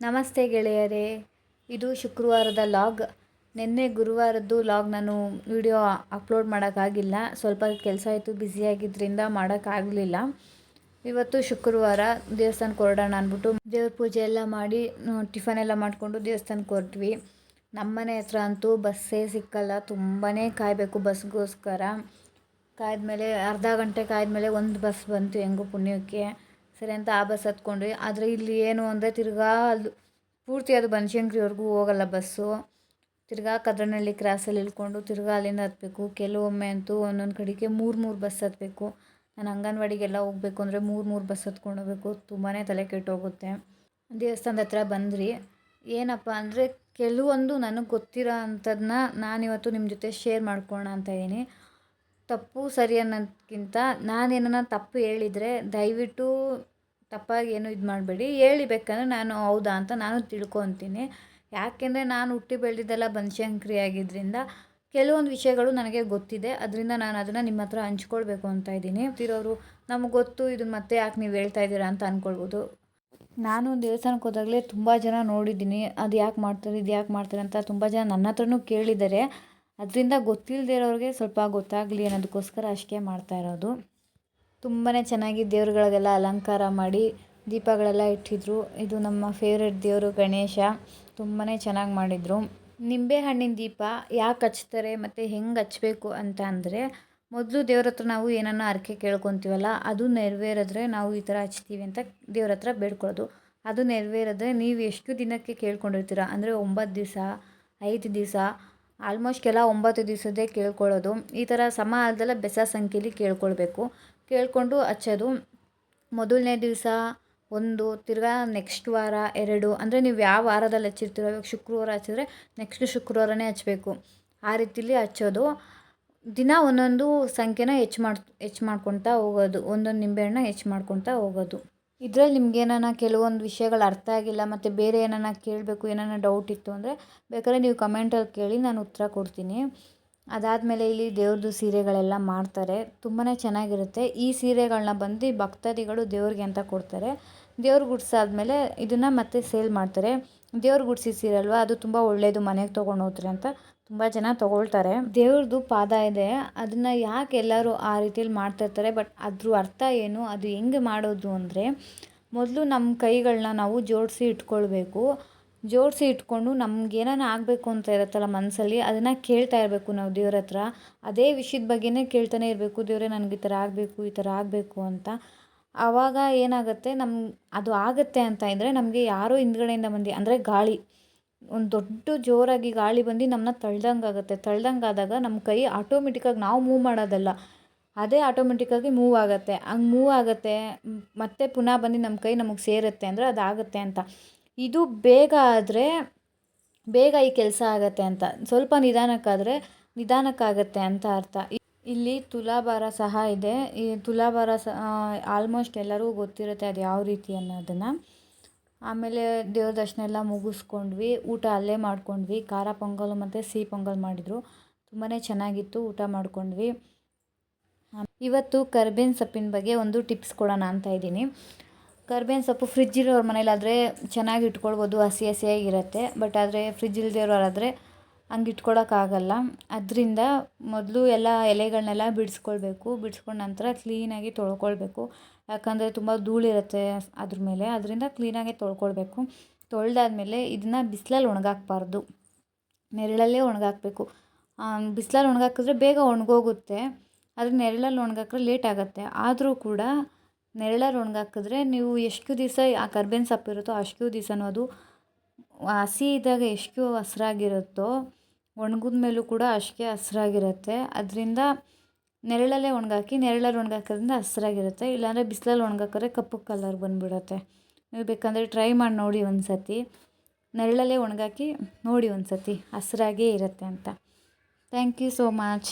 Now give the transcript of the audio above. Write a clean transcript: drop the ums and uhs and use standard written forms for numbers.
ನಮಸ್ತೆ ಗೆಳೆಯರೇ, ಇದು ಶುಕ್ರವಾರದ ಲಾಗ್. ನಿನ್ನೆ ಗುರುವಾರದ್ದು ಲಾಗ್ ನಾನು ವಿಡಿಯೋ ಅಪ್ಲೋಡ್ ಮಾಡೋಕ್ಕಾಗಿಲ್ಲ. ಸ್ವಲ್ಪ ಕೆಲಸ ಆಯಿತು, ಬ್ಯುಸಿಯಾಗಿದ್ದರಿಂದ ಮಾಡೋಕ್ಕಾಗಲಿಲ್ಲ. ಇವತ್ತು ಶುಕ್ರವಾರ ದೇವಸ್ಥಾನಕ್ಕೆ ಹೊರಡೋಣ ಅಂದ್ಬಿಟ್ಟು ದೇವ್ರ ಪೂಜೆ ಎಲ್ಲ ಮಾಡಿ ಟಿಫನ್ ಎಲ್ಲ ಮಾಡಿಕೊಂಡು ದೇವಸ್ಥಾನಕ್ಕೆ ಹೊರಟ್ವಿ. ನಮ್ಮನೆ ಹತ್ರ ಅಂತೂ ಬಸ್ಸೇ ಸಿಕ್ಕಲ್ಲ, ತುಂಬಾ ಕಾಯಬೇಕು ಬಸ್ಗೋಸ್ಕರ. ಕಾಯ್ದಮೇಲೆ ಅರ್ಧ ಗಂಟೆ ಕಾಯ್ದಮೇಲೆ ಒಂದು ಬಸ್ ಬಂತು ಹೆಂಗೋ ಪುಣ್ಯಕ್ಕೆ. ಸರಿ ಅಂತ ಆ ಬಸ್ ಹತ್ಕೊಂಡ್ವಿ. ಆದರೆ ಇಲ್ಲಿ ಏನು ಅಂದರೆ ತಿರ್ಗಾ ಅದು ಪೂರ್ತಿ ಅದು ಬನಶಂಕರಿವರೆಗೂ ಹೋಗಲ್ಲ ಬಸ್ಸು. ತಿರ್ಗಾ ಕದ್ರನಹಳ್ಳಿ ಕ್ರಾಸಲ್ಲಿ ಇಳ್ಕೊಂಡು ತಿರ್ಗಾ ಅಲ್ಲಿಂದ ಹತ್ತಬೇಕು. ಕೆಲವೊಮ್ಮೆ ಅಂತೂ ಒಂದೊಂದು ಕಡೆಗೆ ಮೂರು ಬಸ್ ಹತ್ತಬೇಕು. ನಾನು ಅಂಗನವಾಡಿಗೆಲ್ಲ ಹೋಗಬೇಕು ಅಂದರೆ ಮೂರು ಬಸ್ ಹತ್ಕೊಂಡು ಹೋಗಬೇಕು. ತುಂಬಾ ತಲೆ ಕೆಟ್ಟೋಗುತ್ತೆ. ದೇವಸ್ಥಾನದ ಹತ್ರ ಬಂದ್ರಿ. ಏನಪ್ಪ ಅಂದರೆ ಕೆಲವೊಂದು ನನಗೆ ಗೊತ್ತಿರೋ ಅಂಥದ್ದನ್ನ ನಾನಿವತ್ತು ನಿಮ್ಮ ಜೊತೆ ಶೇರ್ ಮಾಡ್ಕೊಳ್ಳೋಣ ಅಂತ ಇದ್ದೀನಿ. ತಪ್ಪು ಸರಿ ಅನ್ನೋದಕ್ಕಿಂತ ನಾನೇನ ತಪ್ಪು ಹೇಳಿದರೆ ದಯವಿಟ್ಟು ತಪ್ಪಾಗಿ ಏನು ಇದು ಮಾಡಬೇಡಿ. ಹೇಳಿ ಬೇಕಂದ್ರೆ ನಾನು ಹೌದಾ ಅಂತ ನಾನು ತಿಳ್ಕೊತೀನಿ. ಯಾಕೆಂದರೆ ನಾನು ಹುಟ್ಟಿ ಬೆಳೆದಿದ್ದೆಲ್ಲ ಬನಶಂಕರಿ ಆಗಿದ್ದರಿಂದ ಕೆಲವೊಂದು ವಿಷಯಗಳು ನನಗೆ ಗೊತ್ತಿದೆ. ಅದರಿಂದ ನಾನು ಅದನ್ನು ನಿಮ್ಮ ಹತ್ರ ಹಂಚ್ಕೊಳ್ಬೇಕು ಅಂತ ಇದ್ದೀನಿ. ಇರೋರು ನಮಗೆ ಗೊತ್ತು, ಇದನ್ನು ಮತ್ತೆ ಯಾಕೆ ನೀವು ಹೇಳ್ತಾ ಇದ್ದೀರಾ ಅಂತ ಅಂದ್ಕೊಳ್ಬೋದು. ನಾನು ದೇವಸ್ಥಾನಕ್ಕೆ ಹೋದಾಗಲೇ ತುಂಬ ಜನ ನೋಡಿದ್ದೀನಿ, ಅದು ಯಾಕೆ ಮಾಡ್ತಾರೆ, ಇದು ಯಾಕೆ ಮಾಡ್ತಾರೆ ಅಂತ ತುಂಬ ಜನ ನನ್ನ ಹತ್ರನೂ ಕೇಳಿದ್ದಾರೆ. ಅದರಿಂದ ಗೊತ್ತಿಲ್ಲದೆ ಇರೋರಿಗೆ ಸ್ವಲ್ಪ ಗೊತ್ತಾಗಲಿ ಅನ್ನೋದಕ್ಕೋಸ್ಕರ ಅಷ್ಟೇ ಮಾಡ್ತಾ ಇರೋದು. ತುಂಬಾ ಚೆನ್ನಾಗಿ ದೇವ್ರುಗಳಿಗೆಲ್ಲ ಅಲಂಕಾರ ಮಾಡಿ ದೀಪಗಳೆಲ್ಲ ಇಟ್ಟಿದ್ರು. ಇದು ನಮ್ಮ ಫೇವ್ರೆಟ್ ದೇವರು ಗಣೇಶ, ತುಂಬಾ ಚೆನ್ನಾಗಿ ಮಾಡಿದರು. ನಿಂಬೆಹಣ್ಣಿನ ದೀಪ ಯಾಕೆ ಹಚ್ತಾರೆ ಮತ್ತು ಹೆಂಗೆ ಹಚ್ಚಬೇಕು ಅಂತ ಅಂದರೆ, ಮೊದಲು ದೇವ್ರ ಹತ್ರ ನಾವು ಏನನ್ನ ಹರಕೆ ಕೇಳ್ಕೊತೀವಲ್ಲ, ಅದು ನೆರವೇರಿದ್ರೆ ನಾವು ಈ ಥರ ಹಚ್ತೀವಿ ಅಂತ ದೇವ್ರ ಹತ್ರ ಬೇಡ್ಕೊಳ್ಳೋದು. ಅದು ನೆರವೇರಿದ್ರೆ ನೀವು ಎಷ್ಟು ದಿನಕ್ಕೆ ಕೇಳ್ಕೊಂಡಿರ್ತೀರ ಅಂದರೆ 9 ದಿವಸ, 5 ದಿವಸ, ಆಲ್ಮೋಸ್ಟ್ ಎಲ್ಲ 9 ದಿವಸದ್ದೇ ಕೇಳ್ಕೊಳ್ಳೋದು. ಈ ಥರ ಸಮ ಅಲ್ದೆಲ್ಲ ಬೆಸ ಸಂಖ್ಯೆಯಲ್ಲಿ ಕೇಳ್ಕೊಳ್ಬೇಕು. ಕೇಳಿಕೊಂಡು ಹಚ್ಚೋದು. ಮೊದಲನೇ ದಿವಸ 1, ತಿರ್ಗಾ ನೆಕ್ಸ್ಟ್ ವಾರ 2, ಅಂದರೆ ನೀವು ಯಾವ ವಾರದಲ್ಲಿ ಹಚ್ಚಿರ್ತೀರೋ, ಇವಾಗ ಶುಕ್ರವಾರ ಹಚ್ಚಿದ್ರೆ ನೆಕ್ಸ್ಟ್ ಶುಕ್ರವಾರನೇ ಹಚ್ಚಬೇಕು. ಆ ರೀತಿಲಿ ಹಚ್ಚೋದು. ದಿನ ಒಂದೊಂದು ಸಂಖ್ಯೆನ ಹೆಚ್ಚು ಮಾಡ್ಕೊತಾ ಹೋಗೋದು. ಒಂದೊಂದು ನಿಂಬೆಹಣ್ಣ ಹೆಚ್ಚು ಮಾಡ್ಕೊತಾ ಹೋಗೋದು. ಇದರಲ್ಲಿ ನಿಮ್ಗೇನಾನ ಕೆಲವೊಂದು ವಿಷಯಗಳು ಅರ್ಥ ಆಗಿಲ್ಲ ಮತ್ತು ಬೇರೆ ಏನಾನ ಕೇಳಬೇಕು, ಏನಾನ ಡೌಟ್ ಇತ್ತು ಅಂದರೆ ಬೇಕಾದ್ರೆ ನೀವು ಕಮೆಂಟಲ್ಲಿ ಕೇಳಿ, ನಾನು ಉತ್ತರ ಕೊಡ್ತೀನಿ. ಅದಾದಮೇಲೆ ಇಲ್ಲಿ ದೇವ್ರದ್ದು ಸೀರೆಗಳೆಲ್ಲ ಮಾಡ್ತಾರೆ, ತುಂಬಾ ಚೆನ್ನಾಗಿರುತ್ತೆ. ಈ ಸೀರೆಗಳನ್ನ ಬಂದು ಭಕ್ತಾದಿಗಳು ದೇವ್ರಿಗೆ ಅಂತ ಕೊಡ್ತಾರೆ. ದೇವ್ರು ಗುಡ್ಸಾದ್ಮೇಲೆ ಇದನ್ನು ಮತ್ತೆ ಸೇಲ್ ಮಾಡ್ತಾರೆ. ದೇವ್ರು ಗುಡ್ಸಿದ ಸೀರೆ ಅಲ್ವಾ, ಅದು ತುಂಬ ಒಳ್ಳೆಯದು, ಮನೆಗೆ ತೊಗೊಂಡು ಹೋಗ್ತಾರೆ ಅಂತ ತುಂಬ ಜನ ತೊಗೊಳ್ತಾರೆ. ದೇವ್ರದ್ದು ಪಾದ ಇದೆ, ಅದನ್ನು ಯಾಕೆ ಎಲ್ಲರೂ ಆ ರೀತಿಯಲ್ಲಿ ಮಾಡ್ತಾಯಿರ್ತಾರೆ. ಬಟ್ ಅದ್ರ ಅರ್ಥ ಏನು, ಅದು ಹೆಂಗೆ ಮಾಡೋದು ಅಂದರೆ, ಮೊದಲು ನಮ್ಮ ಕೈಗಳನ್ನ ನಾವು ಜೋಡಿಸಿ ಇಟ್ಕೊಳ್ಬೇಕು. ಜೋಡಿಸಿ ಇಟ್ಕೊಂಡು ನಮಗೇನಾನ ಆಗಬೇಕು ಅಂತ ಇರುತ್ತಲ್ಲ ಮನಸ್ಸಲ್ಲಿ, ಅದನ್ನು ಕೇಳ್ತಾ ಇರಬೇಕು ನಾವು ದೇವ್ರ ಹತ್ರ. ಅದೇ ವಿಷಯದ ಬಗ್ಗೆನೇ ಕೇಳ್ತಾನೆ ಇರಬೇಕು. ದೇವರೇ ನನಗೆ ಈ ಥರ ಆಗಬೇಕು, ಈ ಥರ ಆಗಬೇಕು ಅಂತ. ಆವಾಗ ಏನಾಗುತ್ತೆ, ಅದು ಆಗುತ್ತೆ ಅಂತ ಇದ್ದರೆ ನಮಗೆ ಯಾರೋ ಹಿಂದ್ಗಡೆಯಿಂದ ಬಂದು, ಅಂದರೆ ಗಾಳಿ, ಒಂದು ದೊಡ್ಡ ಜೋರಾಗಿ ಗಾಳಿ ಬಂದು ನಮ್ಮನ್ನ ತಳ್ದಂಗೆ ಆಗುತ್ತೆ. ತಳ್ದಂಗೆ ಆದಾಗ ನಮ್ಮ ಕೈ ಆಟೋಮೆಟಿಕ್ಕಾಗಿ ನಾವು ಮೂವ್ ಮಾಡೋದಲ್ಲ, ಅದೇ ಆಟೋಮೆಟಿಕ್ಕಾಗಿ ಮೂವ್ ಆಗುತ್ತೆ. ಹಂಗೆ ಮೂವ್ ಆಗುತ್ತೆ, ಮತ್ತೆ ಪುನಃ ಬಂದು ನಮ್ಮ ಕೈ ನಮಗೆ ಸೇರುತ್ತೆ ಅಂದರೆ ಅದಾಗುತ್ತೆ ಅಂತ. ಇದು ಬೇಗ ಆದರೆ ಬೇಗ ಈ ಕೆಲಸ ಆಗುತ್ತೆ ಅಂತ, ಸ್ವಲ್ಪ ನಿಧಾನಕ್ಕಾದರೆ ನಿಧಾನಕ್ಕಾಗತ್ತೆ ಅಂತ ಅರ್ಥ. ಇಲ್ಲಿ ತುಲಾಭಾರ ಸಹ ಇದೆ. ಈ ತುಲಾಭಾರ ಆಲ್ಮೋಸ್ಟ್ ಎಲ್ಲರಿಗೂ ಗೊತ್ತಿರುತ್ತೆ ಅದು ಯಾವ ರೀತಿ ಅನ್ನೋದನ್ನು. ಆಮೇಲೆ ದೇವ್ರ ದರ್ಶನ ಎಲ್ಲ ಮುಗಿಸ್ಕೊಂಡ್ವಿ. ಊಟ ಅಲ್ಲೇ ಮಾಡ್ಕೊಂಡ್ವಿ. ಖಾರ ಪೊಂಗಲ್ ಮತ್ತು ಸಿಹಿ ಪೊಂಗಲ್ ಮಾಡಿದರು, ತುಂಬಾ ಚೆನ್ನಾಗಿತ್ತು. ಊಟ ಮಾಡ್ಕೊಂಡ್ವಿ. ಇವತ್ತು ಕರ್ಬೇವಿನ ಸೊಪ್ಪಿನ ಬಗ್ಗೆ ಒಂದು ಟಿಪ್ಸ್ ಕೊಡೋಣ ಅಂತ ಇದ್ದೀನಿ. ಕರ್ಬೇವಿನ ಸೊಪ್ಪು ಫ್ರಿಜ್ ಇರೋರ ಮನೇಲಾದರೆ ಚೆನ್ನಾಗಿ ಇಟ್ಕೊಳ್ಬೋದು, ಹಸಿ ಹಸಿಯಾಗಿರುತ್ತೆ. ಬಟ್ ಆದರೆ ಫ್ರಿಜ್ ಇಲ್ಲದಿರೋರಾದರೆ ಹಂಗೆ ಇಟ್ಕೊಳಕ್ಕಾಗಲ್ಲ. ಅದರಿಂದ ಮೊದಲು ಎಲ್ಲ ಎಲೆಗಳನ್ನೆಲ್ಲ ಬಿಡಿಸ್ಕೊಳ್ಬೇಕು. ಬಿಡಿಸ್ಕೊಂಡ ನಂತರ ಕ್ಲೀನಾಗಿ ತೊಳ್ಕೊಳ್ಬೇಕು. ಯಾಕಂದರೆ ತುಂಬ ಧೂಳಿರುತ್ತೆ ಅದ್ರ ಮೇಲೆ, ಅದರಿಂದ ಕ್ಲೀನಾಗಿ ತೊಳ್ಕೊಳ್ಬೇಕು. ತೊಳೆದಾದ್ಮೇಲೆ ಇದನ್ನು ಬಿಸಿಲಲ್ಲಿ ಒಣಗಾಕಬಾರ್ದು, ನೆರಳಲ್ಲೇ ಒಣಗಾಕಬೇಕು. ಬಿಸಿಲಲ್ಲಿ ಒಣಗಾಕಿದ್ರೆ ಬೇಗ ಒಣಗೋಗುತ್ತೆ, ಆದರೆ ನೆರಳಲ್ಲಿ ಒಣಗಾಕ್ರೆ ಲೇಟ್ ಆಗುತ್ತೆ. ಆದರೂ ಕೂಡ ನೆರಳಲ್ಲಿ ಒಣಗಾಕಿದ್ರೆ ನೀವು ಎಷ್ಟು ದಿವಸ ಆ ಕರ್ಬೇವಿನ ಸೊಪ್ಪು ಇರುತ್ತೋ ಅಷ್ಟು ದಿವಸನೂ ಅದು ಹಸಿ ಇದ್ದಾಗ ಎಷ್ಟು ಹಸ್ರಾಗಿರುತ್ತೋ ಒಣಗಿದ ಮೇಲೂ ಕೂಡ ಅಷ್ಟೇ ಹಸ್ರಾಗಿರುತ್ತೆ. ಅದರಿಂದ ನೆರಳಲ್ಲೇ ಒಣಗಾಕಿ, ನೆರಳಲ್ಲಿ ಒಣಗಾಕೋದ್ರಿಂದ ಹಸ್ರಾಗಿರುತ್ತೆ. ಇಲ್ಲಾಂದರೆ ಬಿಸಿಲಲ್ಲಿ ಒಣಗಾಕಿದ್ರೆ ಕಪ್ಪು ಕಲರ್ ಬಂದುಬಿಡುತ್ತೆ. ನೀವು ಬೇಕಂದರೆ ಟ್ರೈ ಮಾಡಿ ನೋಡಿ ಒಂದು ಸತಿ, ನೆರಳಲ್ಲೇ ಒಣಗಾಕಿ ನೋಡಿ ಒಂದು ಸತಿ, ಹಸ್ರಾಗೇ ಇರುತ್ತೆ ಅಂತ. Thank you so much.